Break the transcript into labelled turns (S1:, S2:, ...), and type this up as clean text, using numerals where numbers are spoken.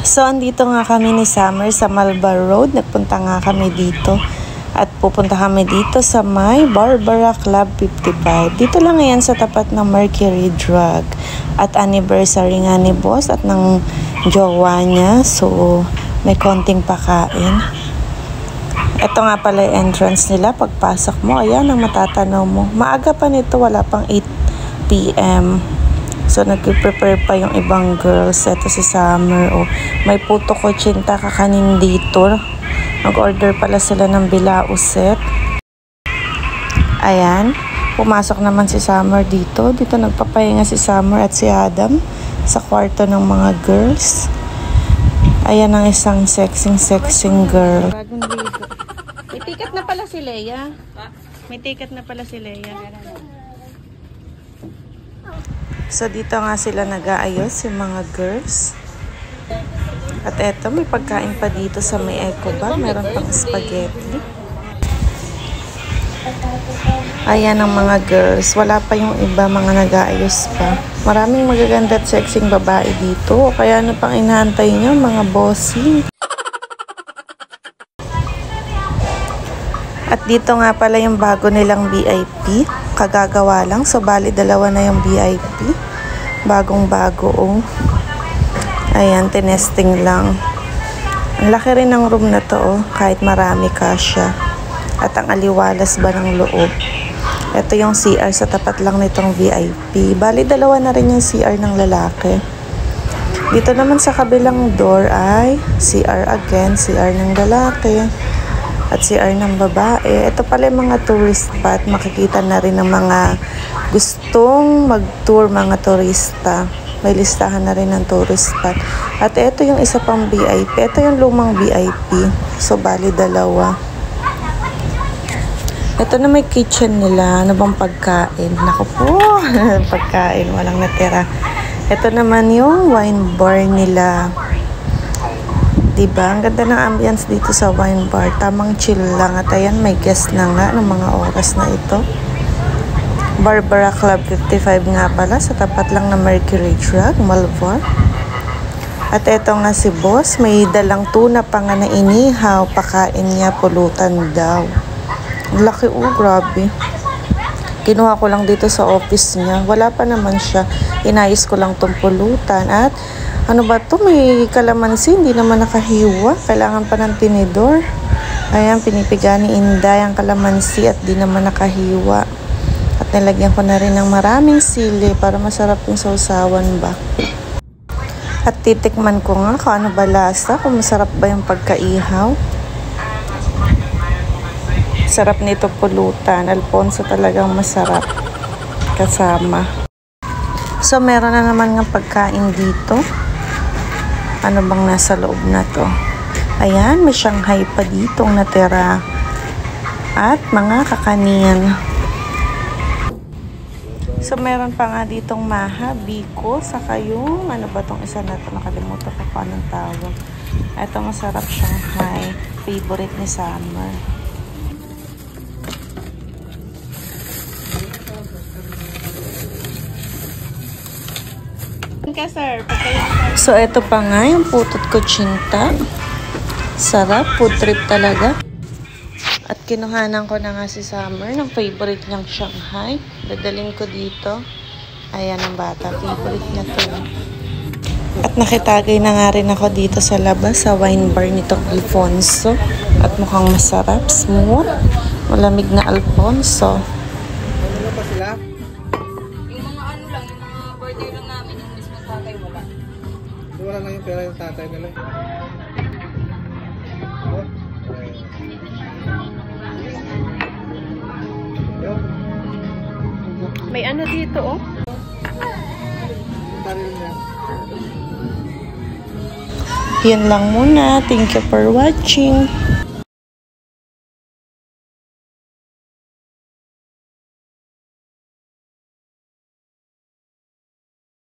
S1: So, andito nga kami ni Summer sa Malbar Road. Nagpunta nga kami dito. At pupunta kami dito sa may Barbara Club 55. Dito lang yan sa tapat ng Mercury Drug. At anniversary nga ni boss at ng jowa niya. So, may konting pakain. Ito nga pala yung entrance nila. Pagpasok mo, ayan ang matatanaw mo. Maaga pa nito, wala pang 8 PM. So, nag-prepare pa yung ibang girls. Ito si Summer. Oh, may puto ko chinta kakanin dito. Nag-order pala sila ng bilao set. Ayan. Pumasok naman si Summer dito. Dito nagpapahinga si Summer at si Adam sa kwarto ng mga girls. Ayan ang isang sexing girl. Bagong ligo. May ticket na pala si Leia. May ticket na pala si Leia. So, dito nga sila nag-aayos yung mga girls. At eto, may pagkain pa dito sa may eco bar. Meron pang spaghetti. Ayan ang mga girls. Wala pa yung iba, mga nag-aayos pa. Maraming magaganda at sexing babae dito. Kaya ano pang inaantay nyo, mga bossing. At dito nga pala yung bago nilang VIP. Kagagawa lang. So, bali dalawa na yung VIP. Bagong-bago, oh. Ayan, tinesting lang. Ang laki rin ng room na to, oh. Kahit marami kasya. At ang aliwalas ba ng loob. Ito yung CR sa tapat lang nitong VIP. Bali, dalawa na rin yung CR ng lalaki. Dito naman sa kabilang door ay CR again. CR ng lalaki. At CR ng babae. Ito pala yung mga tourist spot. Makikita na rin ng mga gustong mag-tour mga turista. May listahan na rin ng tourist spot. At ito yung isa pang VIP. Ito yung lumang VIP. So, bali dalawa. Ito na may kitchen nila. Ano bang pagkain? Naku po. Pagkain. Walang natira. Ito naman yung wine bar nila. Diba? Ang ganda ng ambience dito sa wine bar. Tamang chill lang. At ayan, may guest na nga ng mga oras na ito. Barbara Club 55 nga pala. Sa tapat lang ng Mercury Drug, Malvar. At eto nga si boss. May dalang tuna pa nga na inihaw. Pakain niya, pulutan daw. Laki, oh, grabe. Kinuha ko lang dito sa office niya. Wala pa naman siya. Inayos ko lang tong pulutan. At ano ba to? May kalamansi. Hindi naman nakahiwa. Kailangan pa ng tinidor. Ayan, pinipiga ni Inday ang kalamansi at di naman nakahiwa. At nilagyan ko na rin ng maraming sili para masarap yung sausawan ba. At titikman ko nga kung ano ba lasa. Kung masarap ba yung pagkaihaw. Sarap nito pulutan. Alfonso talagang masarap. Kasama. So, meron na naman ng pagkain dito. Ano bang nasa loob na to? Ayan, may Shanghai pa ditong natira. At mga kakanin. So, meron pa nga ditong maha, biko, saka yung, ano ba tong isa na to? Nakalimutan ko pa anong tawag. Ito, masarap Shanghai. Favorite ni Summer. So, ito pa nga yung putot kutsinta. Sarap, food trip talaga. At kinuhanan ko na nga si Summer ng favorite niyang Shanghai. Dadalhin ko dito. Ayan ang bata. Favorite niya to. At nakitagay na nga rin ako dito sa labas sa wine bar nitong Alfonso. At mukhang masarap. Smooth. Malamig na Alfonso.
S2: Ano pa sila? Yung mga ano lang, yung mga birthday lang namin, yung mismo tatay wala. So, wala lang yung pera yung tatay nila.
S1: May ano dito, oh. Yan lang muna. Thank you for watching.